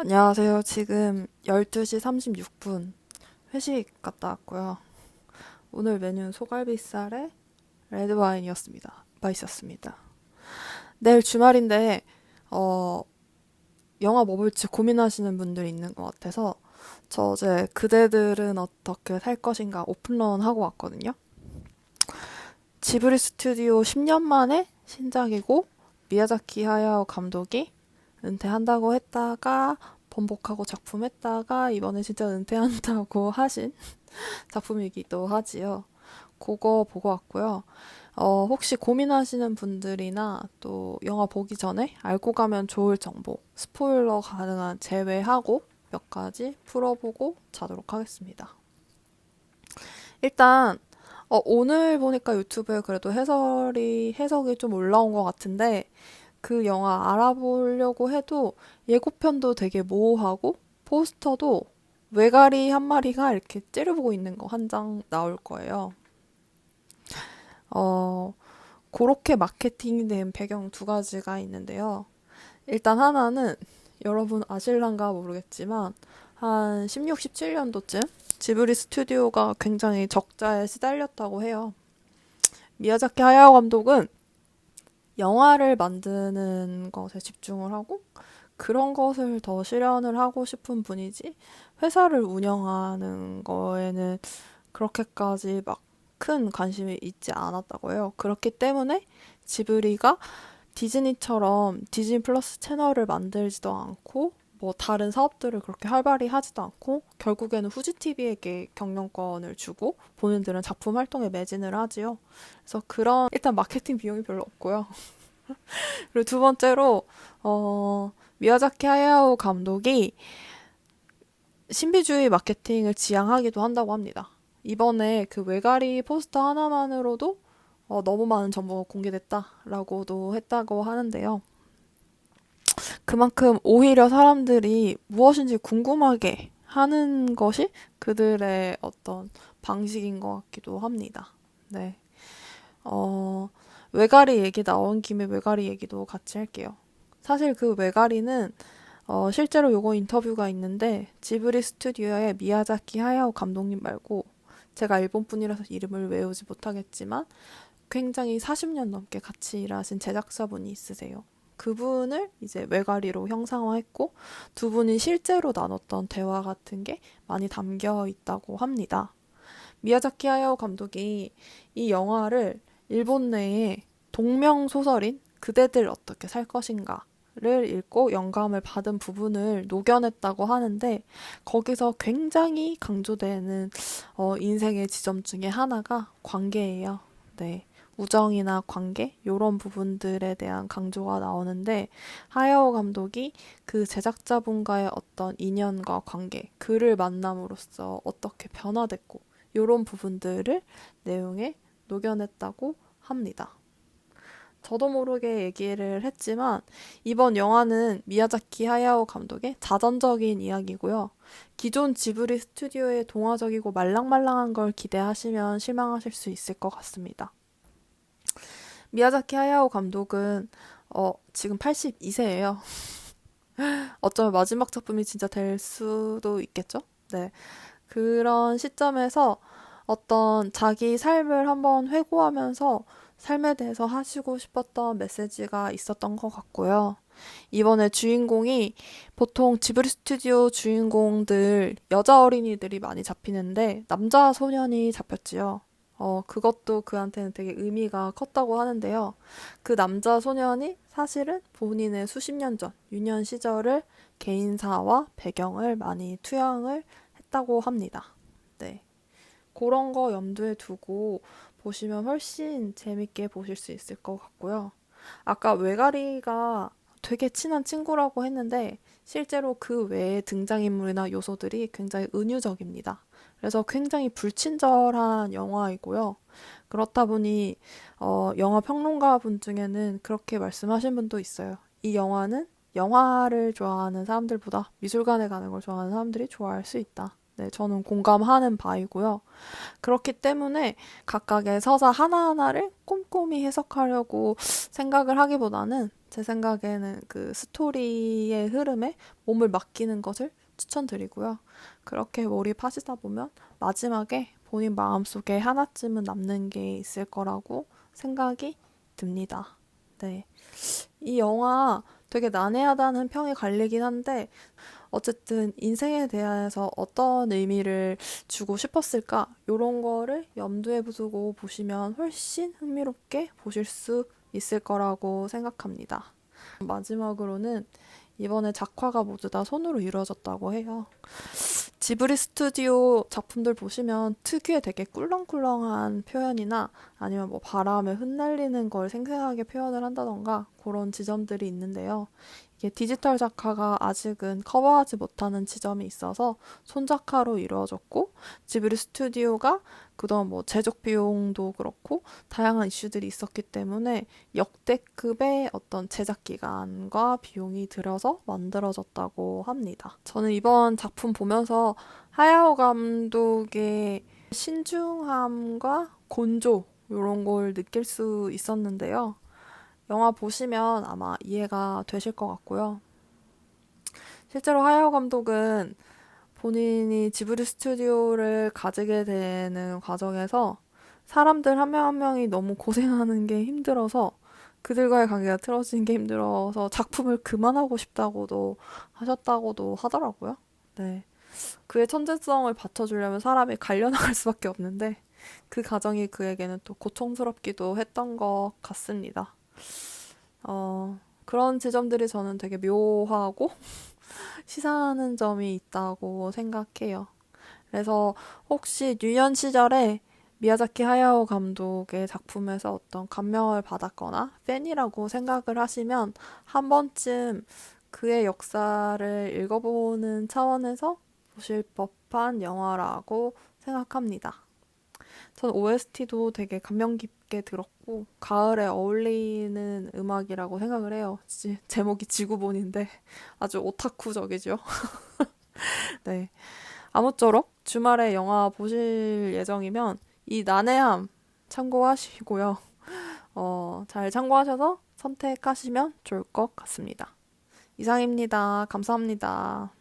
안녕하세요. 지금 12시 36분 회식 갔다 왔고요. 오늘 메뉴는 소갈비살에 레드와인이었습니다. 맛있었습니다. 내일 주말인데 어, 영화 뭐 볼지 고민하시는 분들이 있는 것 같아서 저 어제 그대들은 어떻게 살 것인가 오픈런 하고 왔거든요. 지브리 스튜디오 10년 만에 신작이고 미야자키 하야오 감독이 은퇴한다고 했다가 번복하고 작품했다가 이번에 진짜 은퇴한다고 하신 작품이기도 하지요. 그거 보고 왔고요. 혹시 고민하시는 분들이나 또 영화 보기 전에 알고 가면 좋을 정보, 스포일러 가능한 제외하고 몇 가지 풀어보고 자도록 하겠습니다. 일단 오늘 보니까 유튜브에 그래도 해석이 좀 올라온 것 같은데 그 영화 알아보려고 해도 예고편도 되게 모호하고 포스터도 외가리 한 마리가 이렇게 째려보고 있는 거 한 장 나올 거예요. 어, 그렇게 마케팅된 배경 두 가지가 있는데요. 일단 하나는 여러분 아실란가 모르겠지만 한 16, 17년도쯤 지브리 스튜디오가 굉장히 적자에 시달렸다고 해요. 미야자키 하야오 감독은 영화를 만드는 것에 집중을 하고 그런 것을 더 실현을 하고 싶은 분이지 회사를 운영하는 거에는 그렇게까지 막 큰 관심이 있지 않았다고 해요. 그렇기 때문에 지브리가 디즈니처럼 디즈니 플러스 채널을 만들지도 않고 뭐 다른 사업들을 그렇게 활발히 하지도 않고 결국에는 후지티비에게 경영권을 주고 본인들은 작품 활동에 매진을 하지요. 그래서 그런 일단 마케팅 비용이 별로 없고요. 그리고 두 번째로 미야자키 하야오 감독이 신비주의 마케팅을 지향하기도 한다고 합니다. 이번에 그 외가리 포스터 하나만으로도 너무 많은 정보가 공개됐다라고도 했다고 하는데요. 그만큼 오히려 사람들이 무엇인지 궁금하게 하는 것이 그들의 어떤 방식인 것 같기도 합니다. 네. 어, 외가리 얘기 나온 김에 외가리 얘기도 같이 할게요. 사실 그 외가리는 실제로 요거 인터뷰가 있는데 지브리 스튜디오의 미야자키 하야오 감독님 말고 제가 일본 분이라서 이름을 외우지 못하겠지만 굉장히 40년 넘게 같이 일하신 제작사분이 있으세요. 그분을 이제 외가리로 형상화했고 두 분이 실제로 나눴던 대화 같은 게 많이 담겨 있다고 합니다. 미야자키 하야오 감독이 이 영화를 일본 내에 동명 소설인 그대들 어떻게 살 것인가를 읽고 영감을 받은 부분을 녹여냈다고 하는데 거기서 굉장히 강조되는 인생의 지점 중에 하나가 관계예요. 네. 우정이나 관계 이런 부분들에 대한 강조가 나오는데 하야오 감독이 그 제작자분과의 어떤 인연과 관계, 그를 만남으로써 어떻게 변화됐고 이런 부분들을 내용에 녹여냈다고 합니다. 저도 모르게 얘기를 했지만 이번 영화는 미야자키 하야오 감독의 자전적인 이야기고요. 기존 지브리 스튜디오의 동화적이고 말랑말랑한 걸 기대하시면 실망하실 수 있을 것 같습니다. 미야자키 하야오 감독은 지금 82세예요. 어쩌면 마지막 작품이 진짜 될 수도 있겠죠? 네. 그런 시점에서 어떤 자기 삶을 한번 회고하면서 삶에 대해서 하시고 싶었던 메시지가 있었던 것 같고요. 이번에 주인공이 보통 지브리 스튜디오 주인공들 여자 어린이들이 많이 잡히는데 남자 소년이 잡혔지요. 그것도 그한테는 되게 의미가 컸다고 하는데요. 그 남자 소년이 사실은 본인의 수십 년 전 유년 시절을 개인사와 배경을 많이 투영을 했다고 합니다. 네. 그런 거 염두에 두고 보시면 훨씬 재밌게 보실 수 있을 것 같고요. 아까 외가리가 되게 친한 친구라고 했는데 실제로 그 외의 등장인물이나 요소들이 굉장히 은유적입니다. 그래서 굉장히 불친절한 영화이고요. 그렇다 보니 영화 평론가 분 중에는 그렇게 말씀하신 분도 있어요. 이 영화는 영화를 좋아하는 사람들보다 미술관에 가는 걸 좋아하는 사람들이 좋아할 수 있다. 네, 저는 공감하는 바이고요. 그렇기 때문에 각각의 서사 하나하나를 꼼꼼히 해석하려고 생각을 하기보다는 제 생각에는 그 스토리의 흐름에 몸을 맡기는 것을 추천드리고요. 그렇게 몰입하시다 보면 마지막에 본인 마음속에 하나쯤은 남는 게 있을 거라고 생각이 듭니다. 네. 이 영화 되게 난해하다는 평이 갈리긴 한데 어쨌든 인생에 대해서 어떤 의미를 주고 싶었을까? 이런 거를 염두에 두고 보시면 훨씬 흥미롭게 보실 수 있을 거라고 생각합니다. 마지막으로는 이번에 작화가 모두 다 손으로 이루어졌다고 해요. 지브리 스튜디오 작품들 보시면 특유의 되게 꿀렁꿀렁한 표현이나 아니면 뭐 바람에 흩날리는 걸 생생하게 표현을 한다던가 그런 지점들이 있는데요. 이게 디지털 작화가 아직은 커버하지 못하는 지점이 있어서 손작화로 이루어졌고 지브리 스튜디오가 그동안 뭐 제작 비용도 그렇고 다양한 이슈들이 있었기 때문에 역대급의 어떤 제작 기간과 비용이 들어서 만들어졌다고 합니다. 저는 이번 작품 보면서 하야오 감독의 신중함과 곤조 이런 걸 느낄 수 있었는데요. 영화 보시면 아마 이해가 되실 것 같고요. 실제로 하야오 감독은 본인이 지브리 스튜디오를 가지게 되는 과정에서 사람들 한 명 한 명이 너무 고생하는 게 힘들어서 그들과의 관계가 틀어지는 게 힘들어서 작품을 그만하고 싶다고도 하셨다고도 하더라고요. 네. 그의 천재성을 받쳐주려면 사람이 갈려나갈 수밖에 없는데 그 과정이 그에게는 또 고통스럽기도 했던 것 같습니다. 그런 지점들이 저는 되게 묘하고 시사하는 점이 있다고 생각해요. 그래서 혹시 유년 시절에 미야자키 하야오 감독의 작품에서 어떤 감명을 받았거나 팬이라고 생각을 하시면 한 번쯤 그의 역사를 읽어보는 차원에서 보실 법한 영화라고 생각합니다. 전 OST도 되게 감명 깊게 들었고 가을에 어울리는 음악이라고 생각을 해요. 제목이 지구본인데 아주 오타쿠적이죠. 네. 아무쪼록 주말에 영화 보실 예정이면 이 난해함 참고하시고요. 잘 참고하셔서 선택하시면 좋을 것 같습니다. 이상입니다. 감사합니다.